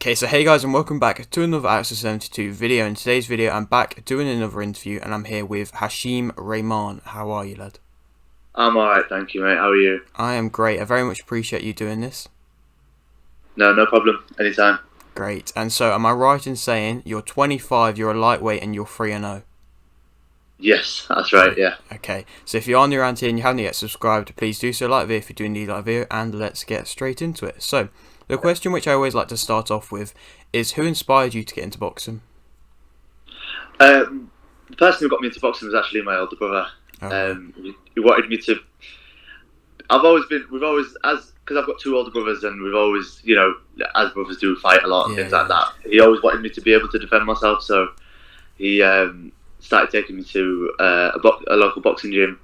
Okay, so hey guys and welcome back to another Episode 72 video. In today's video I'm back doing another interview and I'm here with Hashim Rehman. How are you, lad? I'm alright, thank you, mate. How are you? I am great. I very much appreciate you doing this. No problem. Anytime. Great. And so am I right in saying you're 25, you're a lightweight and you're 3-0? Yes, that's right, yeah. Okay, so if you're on your around here and you haven't yet subscribed, please do so, like the video if you do indeed like the video, and let's get straight into it. So, the question which I always like to start off with is, who inspired you to get into boxing? The person who got me into boxing was actually my older brother. He wanted me to. We've always, because I've got two older brothers, and we've always, as brothers do, fight a lot and things like that. He always wanted me to be able to defend myself, so he started taking me to a local boxing gym,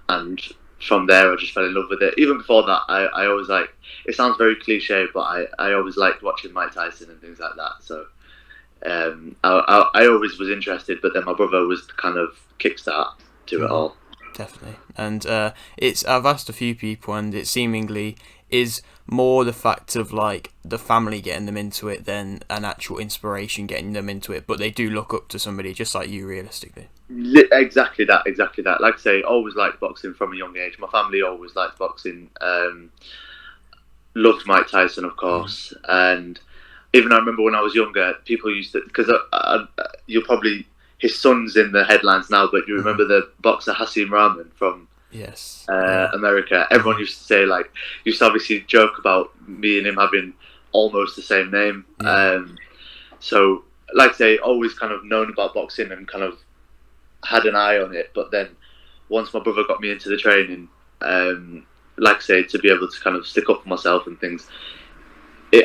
and from there I just fell in love with it. Even before that, I always like. It sounds very cliche, but I always liked watching Mike Tyson and things like that. So I always was interested, but then my brother was the kind of kickstart to it all. Definitely, and I've asked a few people, and it seemingly is more the fact of like the family getting them into it than an actual inspiration getting them into it. But they do look up to somebody just like you, realistically. Exactly that. Like I say, always liked boxing from a young age. My family always liked boxing. Loved Mike Tyson, of course, and even I remember when I was younger, people used to, because you'll probably, his son's in the headlines now, but you remember the boxer Hashim Rehman from America. Everyone used to say, like, used to obviously joke about me and him having almost the same name. So, like I say, always kind of known about boxing and kind of had an eye on it. But then once my brother got me into the training, like I say, to be able to kind of stick up for myself and things,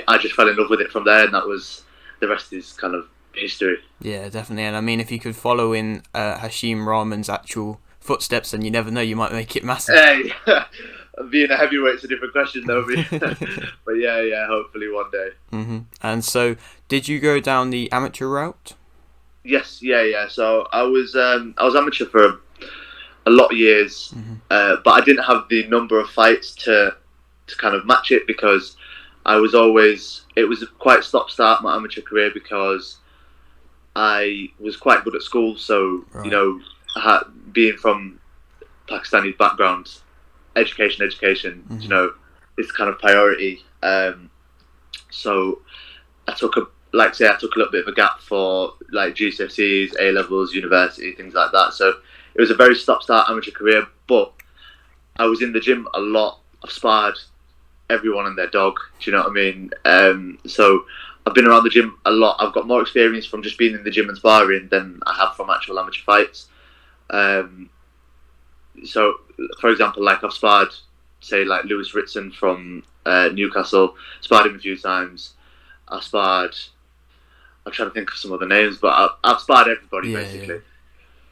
I just fell in love with it from there, and that was, the rest is kind of history. Yeah, definitely. And I mean, if you could follow in Hashim Rahman's actual footsteps, then you never know, you might make it massive. Hey, being a heavyweight's a different question though. But yeah, hopefully one day. And so, did you go down the amateur route? Yes, yeah. So I was amateur for a lot of years, but I didn't have the number of fights to kind of match it, because it was quite stop-start, my amateur career, because I was quite good at school. So, being from Pakistani background, education, is kind of priority. So I took a little bit of a gap for like GCSEs, A levels, university, things like that. So it was a very stop-start amateur career, but I was in the gym a lot. I've sparred everyone and their dog. Do you know what I mean? So I've been around the gym a lot. I've got more experience from just being in the gym and sparring than I have from actual amateur fights. So, for example, like I've sparred, say, like Lewis Ritson from Newcastle. Sparred him a few times. I'm trying to think of some other names, but I've sparred everybody basically.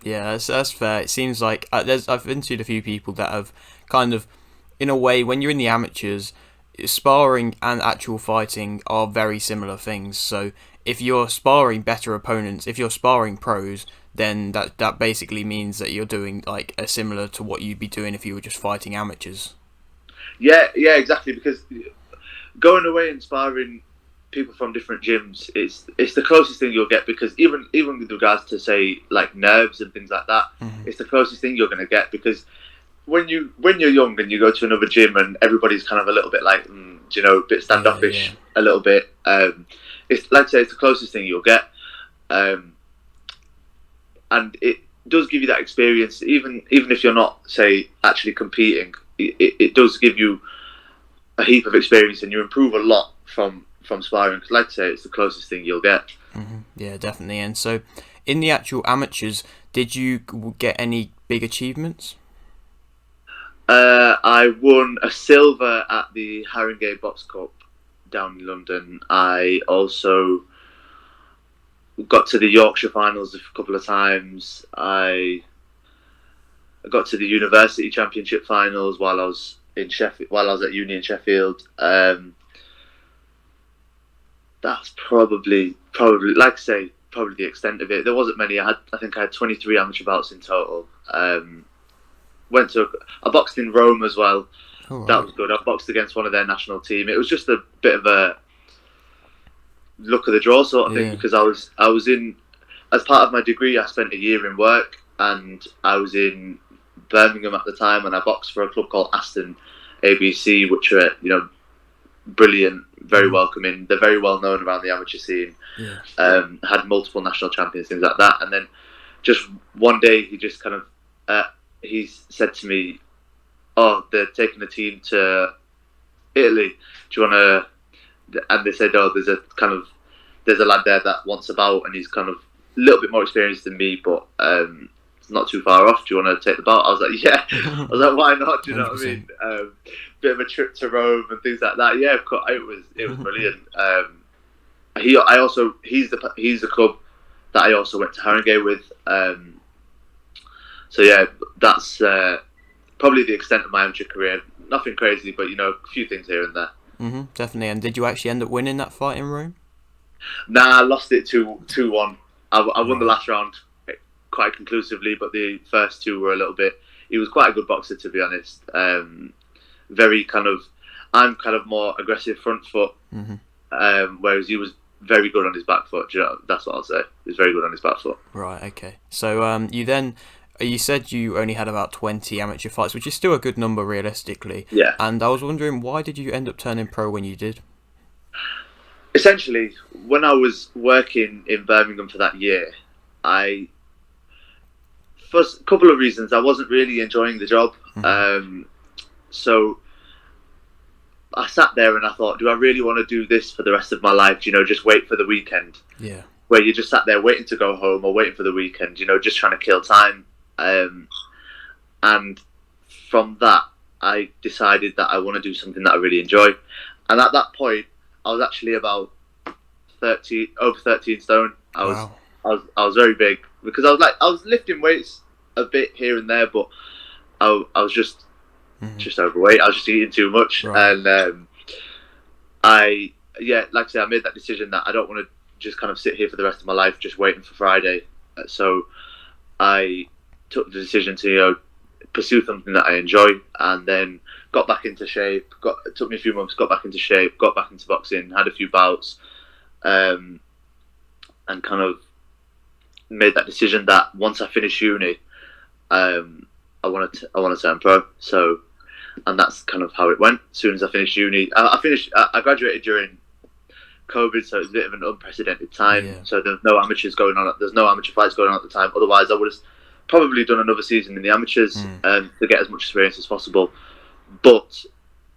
Yeah, that's fair. It seems like I've interviewed a few people that have kind of, in a way, when you're in the amateurs, sparring and actual fighting are very similar things. So if you're sparring better opponents, if you're sparring pros, then that basically means that you're doing like a similar to what you'd be doing if you were just fighting amateurs. Yeah, exactly. Because going away and sparring people from different gyms, it's the closest thing you'll get, because even with regards to, say, like nerves and things like that, it's the closest thing you're going to get, because when you're young and you go to another gym and everybody's kind of a little bit like a bit standoffish, a little bit, it's like I say, it's the closest thing you'll get, and it does give you that experience, even if you're not, say, actually competing. It does give you a heap of experience, and you improve a lot from sparring, because, like I say, it's the closest thing you'll get. Yeah, definitely. And so, in the actual amateurs, did you get any big achievements? I won a silver at the Haringey Box Cup down in London. I also got to the Yorkshire finals a couple of times. I got to the University Championship finals while I was in Sheffield, while I was at uni in Sheffield. That's probably, like I say, probably the extent of it. There wasn't many. I think I had 23 amateur bouts in total. I boxed in Rome as well. Oh, wow. That was good. I boxed against one of their national team. It was just a bit of a luck of the draw sort of thing, because I was in, as part of my degree, I spent a year in work, and I was in Birmingham at the time, and I boxed for a club called Aston ABC, which are, you know, brilliant, very welcoming. They're very well known around the amateur scene. Yeah. Had multiple national champions, things like that. And then just one day, he just kind of he said to me, "Oh, they're taking a team to Italy. Do you want to?" And they said, "Oh, there's a lad there that wants a bout, and he's kind of a little bit more experienced than me, but it's not too far off. Do you want to take the bout?" I was like, "Yeah." I was like, "Why not?" Do you know 100%. What I mean? Bit of a trip to Rome and things like that. Yeah, of course, it was brilliant. He's the club that I also went to Haringey with. So yeah, that's probably the extent of my amateur career. Nothing crazy, but, you know, a few things here and there. Definitely. And did you actually end up winning that fight in Rome? Nah, I lost it 2-1. I won the last round quite conclusively, but the first two were a little bit. He was quite a good boxer, to be honest. Very kind of, I'm kind of more aggressive front foot, whereas he was very good on his back foot. You know, that's what I'll say. He was very good on his back foot. Right. Okay. So you said you only had about 20 amateur fights, which is still a good number realistically. Yeah. And I was wondering, why did you end up turning pro when you did? Essentially, when I was working in Birmingham for that year, for a couple of reasons, I wasn't really enjoying the job. So I sat there and I thought, do I really want to do this for the rest of my life? You know, just wait for the weekend. Yeah. Where you just sat there waiting to go home or waiting for the weekend, you know, just trying to kill time. And from that, I decided that I want to do something that I really enjoy. And at that point, I was actually about over 13 stone. I was very big, because I was lifting weights a bit here and there, but I was just overweight. I was just eating too much. Right. And like I said, I made that decision that I don't want to just kind of sit here for the rest of my life just waiting for Friday. So I took the decision to, you know, pursue something that I enjoy, and then got back into shape. It took me a few months, got back into shape, got back into boxing, had a few bouts, and kind of made that decision that once I finish uni, I want to turn pro. So, and that's kind of how it went. As soon as I finished uni, I graduated during COVID, so it was a bit of an unprecedented time. Yeah. So there's no amateurs going on. There's no amateur fights going on at the time. Otherwise, I would have probably done another season in the amateurs to get as much experience as possible. But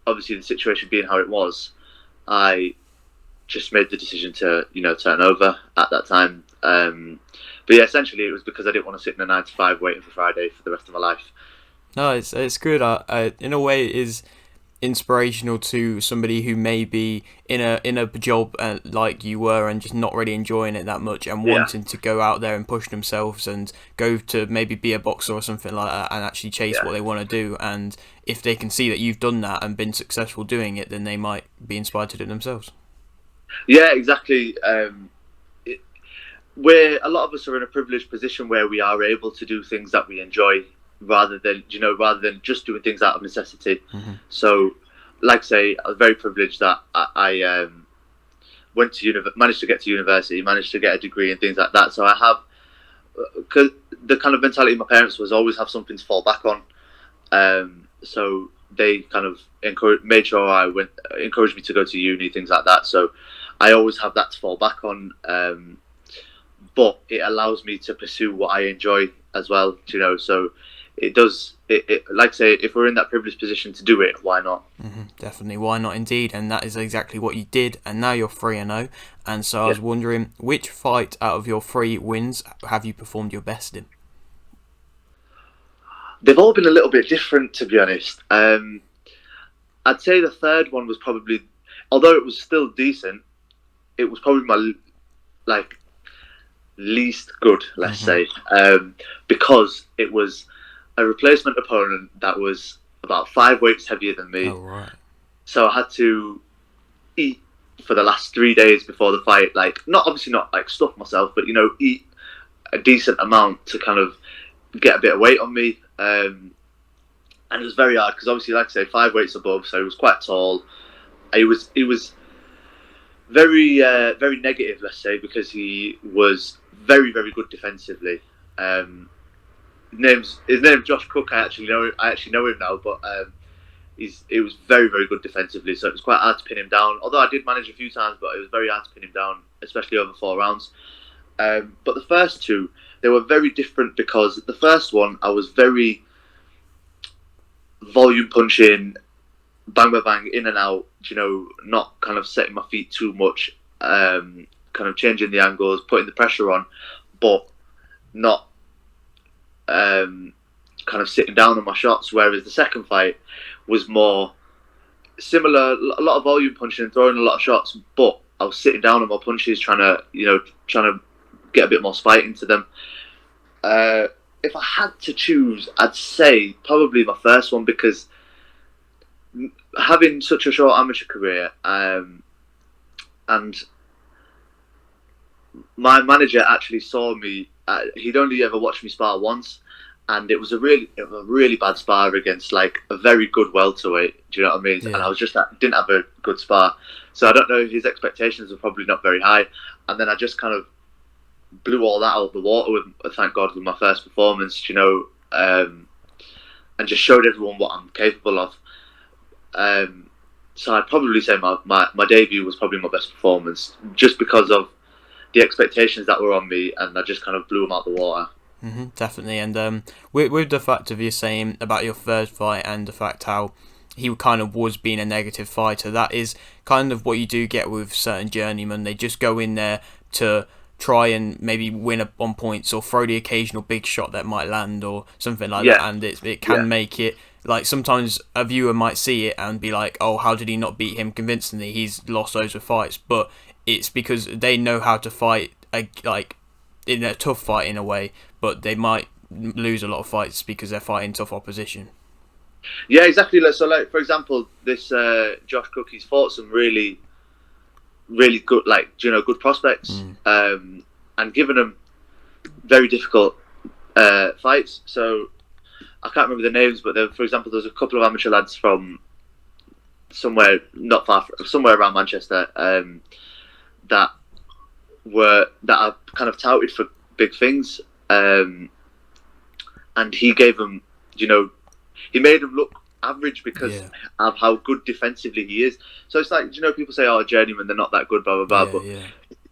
obviously, the situation being how it was, I just made the decision to, you know, turn over at that time. But yeah, essentially, it was because I didn't want to sit in a 9 to 5 waiting for Friday for the rest of my life. No, it's good. In a way, it is inspirational to somebody who may be in a job like you were and just not really enjoying it that much, and wanting to go out there and push themselves and go to maybe be a boxer or something like that and actually chase what they want to do. And if they can see that you've done that and been successful doing it, then they might be inspired to do it themselves. Yeah, exactly. A lot of us are in a privileged position where we are able to do things that we enjoy, rather than just doing things out of necessity. So, like I say, I was very privileged that I managed to get to university, managed to get a degree and things like that. So I have, because the kind of mentality of my parents was always have something to fall back on. So they kind of encouraged me to go to uni, things like that. So I always have that to fall back on. But it allows me to pursue what I enjoy as well, you know. So it does. Like I say, if we're in that privileged position to do it, why not? Definitely, why not? Indeed, and that is exactly what you did. And now you're 3-0. And so I was wondering, which fight out of your 3 wins have you performed your best in? They've all been a little bit different, to be honest. I'd say the third one was probably, although it was still decent, it was probably my least good, let's say, because it was a replacement opponent that was about 5 weights heavier than me. Oh, right. So I had to eat for the last 3 days before the fight, not stuff myself, but, you know, eat a decent amount to kind of get a bit of weight on me. And it was very hard because obviously, like I say, 5 weights above, so he was quite tall. He was very negative, let's say, because he was very, very good defensively. His name's Josh Cook. I actually know him now, but he was very, very good defensively. So it was quite hard to pin him down. Although I did manage a few times, but it was very hard to pin him down, especially over 4 rounds. But the first two, they were very different because the first one I was very volume punching, bang, bang, bang, in and out, not kind of setting my feet too much, kind of changing the angles, putting the pressure on, but not kind of sitting down on my shots. Whereas the second fight was more similar, a lot of volume punching and throwing a lot of shots, but I was sitting down on my punches, trying to get a bit more spite into them. If I had to choose, I'd say probably my first one, because having such a short amateur career, and my manager actually saw me. He'd only ever watched me spar once, and it was a really bad spar against like a very good welterweight. Do you know what I mean? Yeah. And I was didn't have a good spar, so I don't know. His expectations were probably not very high, and then I just kind of blew all that out of the water with, thank God, with my first performance. And just showed everyone what I'm capable of. So I'd probably say my debut was probably my best performance, just because of the expectations that were on me, and I just kind of blew them out the water. Definitely, and with the fact of you saying about your third fight and the fact how he kind of was being a negative fighter, that is kind of what you do get with certain journeymen. They just go in there to try and maybe win on points or throw the occasional big shot that might land or something like that, and it can make it like sometimes a viewer might see it and be like, oh, how did he not beat him convincingly? He's lost loads of fights, but it's because they know how to fight like in a tough fight in a way, but they might lose a lot of fights because they're fighting tough opposition. Yeah, exactly. So, like, for example, this Josh Cook, he's fought some really, really good, good prospects, and given them very difficult fights. So I can't remember the names, but for example, there's a couple of amateur lads from somewhere not far, somewhere around Manchester, that are kind of touted for big things, and he gave them, he made them look average because of how good defensively he is. So it's like, people say, oh, journeyman, they're not that good, blah, blah, blah.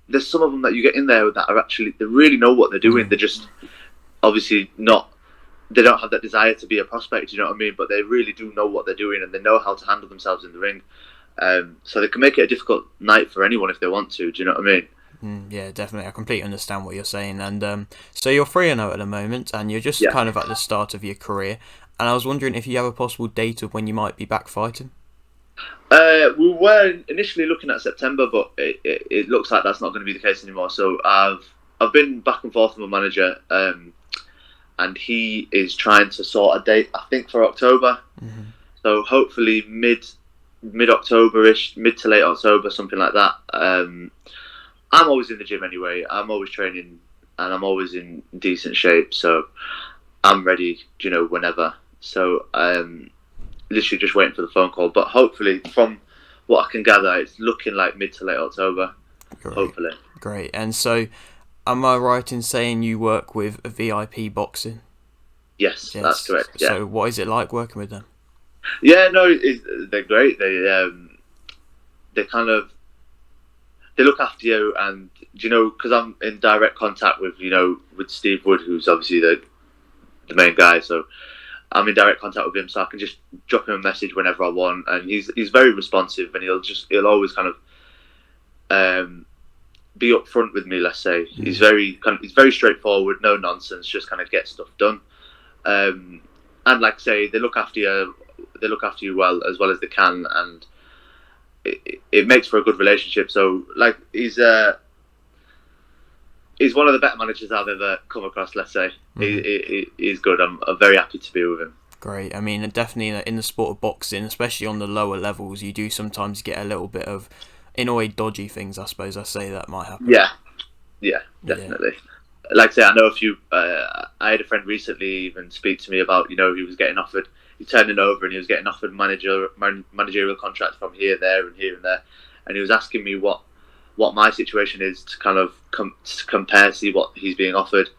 There's some of them that you get in there that are actually, they really know what they're doing. They're just obviously they don't have that desire to be a prospect, you know what I mean? But they really do know what they're doing, and they know how to handle themselves in the ring. So they can make it a difficult night for anyone if they want to, do you know what I mean? Yeah, definitely. I completely understand what you're saying. And so you're 3-0 at the moment, and you're just kind of at the start of your career. And I was wondering if you have a possible date of when you might be back fighting. We were initially looking at September, but it looks like that's not going to be the case anymore. So I've been back and forth with my manager, and he is trying to sort a date, I think, for October. So hopefully mid-October-ish, mid to late October, something like that. I'm always in the gym anyway. I'm always training, and I'm always in decent shape. So I'm ready, whenever. So literally just waiting for the phone call. But hopefully, from what I can gather, it's looking like mid to late October. Hopefully. Great. And so, am I right in saying you work with VIP Boxing? Yes, that's correct. Yeah. So what is it like working with them? Yeah, no, they're great. They kind of, they look after you, and because I'm in direct contact with with Steve Wood, who's obviously the main guy. So I'm in direct contact with him, so I can just drop him a message whenever I want, and he's very responsive, and he'll always kind of be upfront with me. Let's say he's very straightforward, no nonsense, just kind of get stuff done. And like I say, they look after you well as they can, and it makes for a good relationship. So like he's one of the better managers I've ever come across. Let's say he's good. I'm very happy to be with him. Great. I mean, definitely in the sport of boxing, especially on the lower levels, you do sometimes get a little bit of, in a way, dodgy things. I suppose I say that might happen. Yeah, definitely. Yeah. Like I say, I know a few. I had a friend recently even speak to me about he was getting offered. He turned it over and he was getting offered managerial contracts from here, there, and here and there, and he was asking me what what my situation is to kind of to compare, see what he's being offered.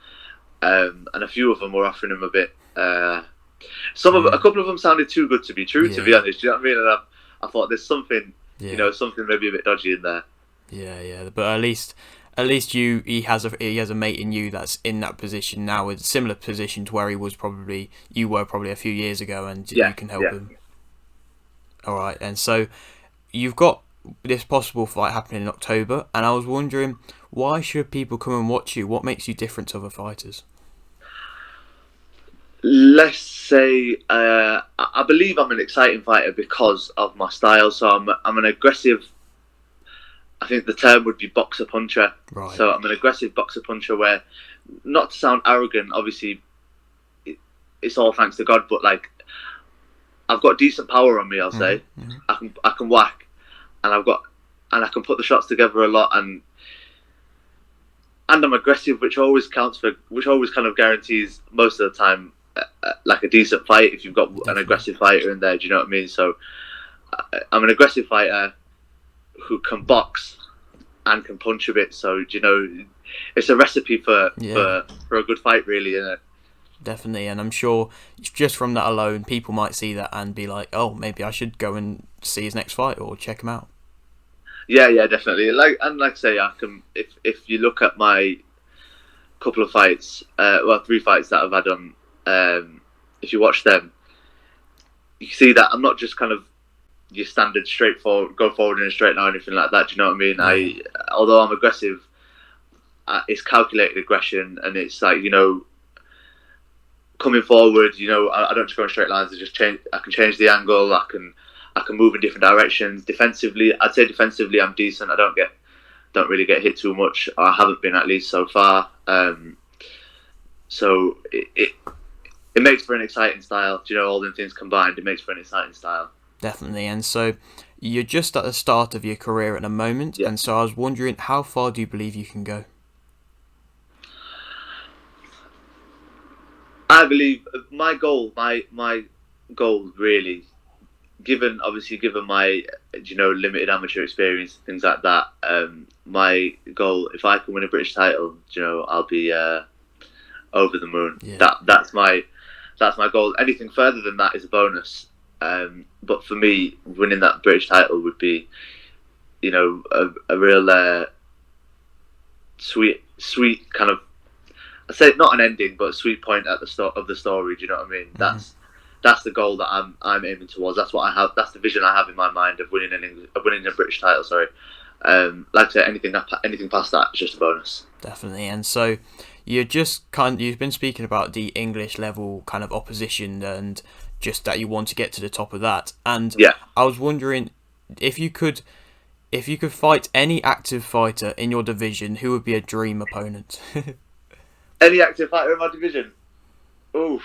And a few of them were offering him a bit. A couple of them sounded too good to be true. To be honest, do you know what I mean? And I thought there's something, something maybe a bit dodgy in there. Yeah. But at least he has a mate in you that's in that position now, with a similar position to where you were probably a few years ago, and you can help him. All right, and so you've got this possible fight happening in October, and I was wondering, why should people come and watch you? What makes you different to other fighters? Let's say I believe I'm an exciting fighter because of my style. So I'm an aggressive. I think the term would be boxer puncher. Right. So I'm an aggressive boxer puncher where, not to sound arrogant, obviously, it's all thanks to God, but like, I've got decent power on me. I'll say I can whack, and I can put the shots together a lot, and I'm aggressive, which always kind of guarantees most of the time like a decent fight if you've got an aggressive fighter in there. Do you know what I mean? So I'm an aggressive fighter who can box and can punch a bit. So it's a recipe for a good fight, really, isn't it? Definitely, and I'm sure just from that alone, people might see that and be like, "Oh, maybe I should go and see his next fight or check him out." Yeah, definitely. Like I say, I can. If you look at my couple of fights, 3 fights that I've had on, if you watch them, you can see that I'm not just kind of your standard straightforward, go forward in a straight line or anything like that. Do you know what I mean? Although I'm aggressive, it's calculated aggression, and it's like, coming forward. I don't just go in straight lines. I can change the angle. I can move in different directions. Defensively, I'd say defensively I'm decent. I don't really get hit too much. I haven't been, at least so far. So it makes for an exciting style. All them things combined, it makes for an exciting style. Definitely. And so you're just at the start of your career at the moment, and so I was wondering, how far do you believe you can go? I believe my goal really, given my limited amateur experience, things like that, my goal, if I can win a British title, I'll be over the moon. That's my goal. Anything further than that is a bonus. But for me, winning that British title would be, a real sweet kind of, I'd say not an ending, but a sweet point at the start of the story. Do you know what I mean? That's the goal that I'm aiming towards. That's what I have. That's the vision I have in my mind of winning a British title. Sorry. Like I say, anything past that is just a bonus. Definitely. And so you've been speaking about the English level kind of opposition, and just that you want to get to the top of that. And I was wondering, if you could fight any active fighter in your division, who would be a dream opponent? Any active fighter in my division? Oof.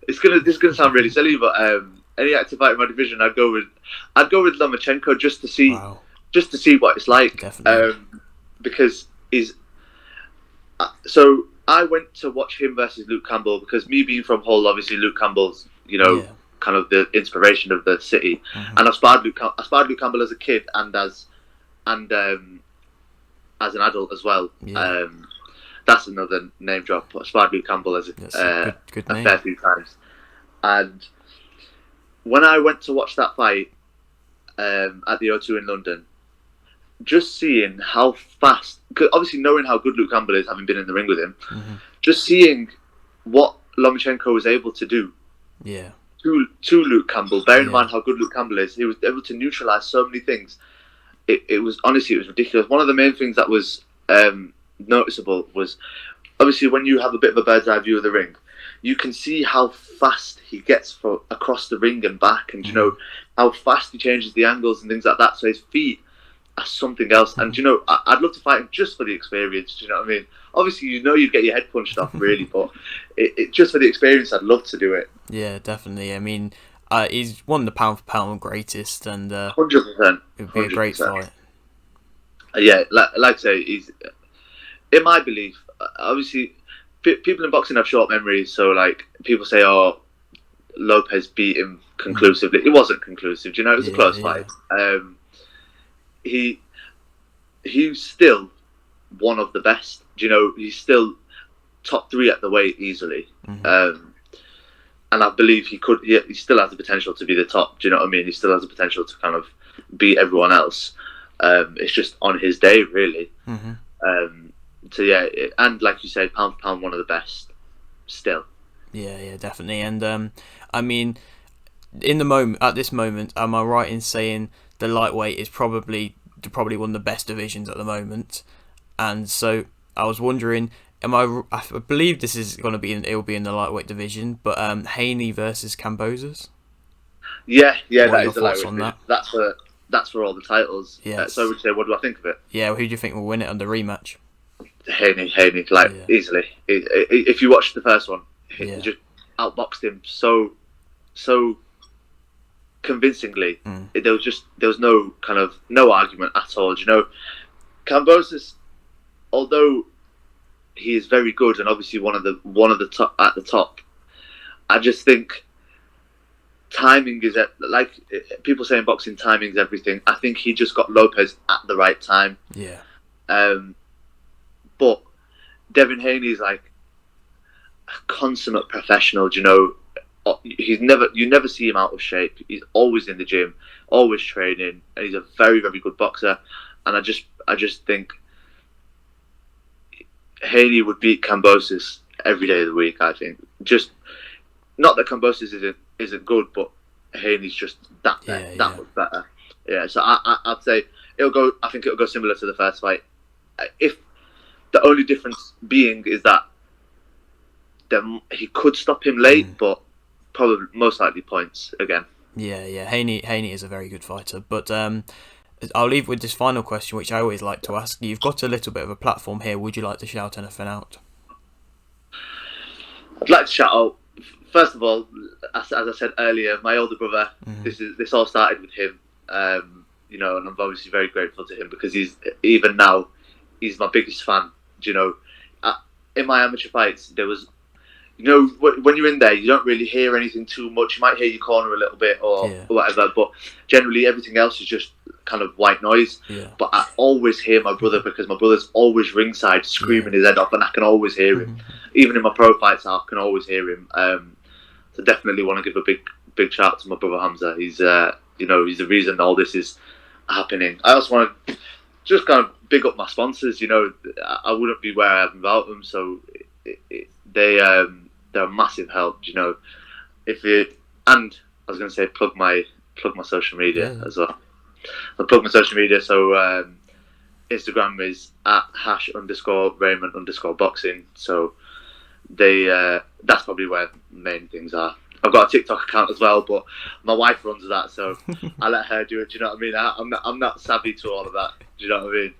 This is gonna sound really silly, but any active fighter in my division, I'd go with Lomachenko just to see what it's like. Definitely. Because so I went to watch him versus Luke Campbell, because me being from Hull, obviously Luke Campbell's kind of the inspiration of the city, and I sparred Luke Campbell as a kid and as an adult as well. That's another name drop. I sparred Luke Campbell as a fair few times. And when I went to watch that fight at the O2 in London, just seeing how fast, obviously knowing how good Luke Campbell is, having been in the ring with him, just seeing what Lomachenko was able to do to Luke Campbell, bearing in mind how good Luke Campbell is, he was able to neutralise so many things. It was ridiculous. One of the main things that was noticeable was, obviously, when you have a bit of a bird's eye view of the ring, you can see how fast he gets across the ring and back, and how fast he changes the angles and things like that. So his feet are something else. And I'd love to fight him just for the experience. Do you know what I mean? Obviously, you'd get your head punched off, really, but it just for the experience, I'd love to do it. Yeah, definitely. I mean, he's one of the pound for pound greatest, and 100%. It would be a great fight. Yeah, like I say, he's, in my belief, obviously, people in boxing have short memories. So, like, people say, "Oh, Lopez beat him conclusively." It wasn't conclusive. It was a close fight. He he's still one of the best. You know, he's still top 3 at the weight easily. And I believe he still has the potential to be the top. Do you know what I mean? He still has the potential to kind of beat everyone else. It's just on his day, really. So yeah, and like you said, pound for pound, one of the best still. Yeah, definitely. And I mean, at this moment, am I right in saying the lightweight is probably one of the best divisions at the moment? And so I was wondering, I believe this is going to be it will be in the lightweight division, but Haney versus Cambozas. Yeah, What are that your is the thoughts lightweight on division. that? That's for all the titles. Yes. So I would say, what do I think of it? Yeah, who do you think will win it under rematch? Haney, easily. If you watched the first one, he just outboxed him so convincingly. There was no argument at all. You know, Cambosis, although he is very good and obviously one of the top at the top, I just think timing is like people say in boxing, timing is everything. I think he just got Lopez at the right time. Yeah. But Devin Haney is like a consummate professional. You know, you never see him out of shape. He's always in the gym, always training, and he's a very, very good boxer. And I just think Haney would beat Cambosis every day of the week. I think just not that Cambosis isn't good, but Haney's just that much better. Yeah, so I'd say I think it'll go similar to the first fight. If the only difference being is that he could stop him late, but probably most likely points again. Yeah. Haney is a very good fighter, but I'll leave with this final question, which I always like to ask. You've got a little bit of a platform here. Would you like to shout anything out? I'd like to shout out. First of all, as I said earlier, my older brother. This all started with him. You know, and I'm obviously very grateful to him because he's my biggest fan. You know, in my amateur fights, there was, you know, when you're in there, you don't really hear anything too much. You might hear your corner a little bit or whatever, but generally everything else is just kind of white noise. Yeah. But I always hear my brother because my brother's always ringside screaming his head off, and I can always hear him. Even in my pro fights, I can always hear him. So definitely want to give a big shout out to my brother Hamza. He's he's the reason all this is happening. I also want to just kind of big up my sponsors. You know, I wouldn't be where I am without them. So they're a massive help. You know, and I was going to say plug my social media as well. I'll plug my social media. So Instagram is at @Hash_Rehman_boxing. So that's probably where the main things are. I've got a TikTok account as well, but my wife runs that, so I let her do it. Do you know what I mean? I'm not savvy to all of that. Do you know what I mean?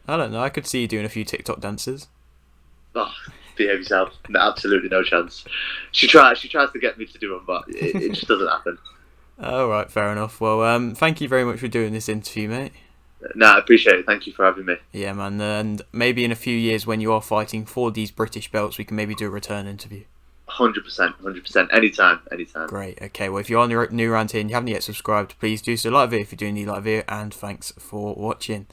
I don't know. I could see you doing a few TikTok dances. Oh, behave yourself. No, absolutely no chance. She tries to get me to do them, but it just doesn't happen. All right, fair enough. Well, thank you very much for doing this interview, mate. No, I appreciate it. Thank you for having me. Yeah, man. And maybe in a few years when you are fighting for these British belts, we can maybe do a return interview. 100%. Anytime. Great. Okay, well, if you're new around here and you haven't yet subscribed, please do so. Like the video if you're doing the like video, and thanks for watching.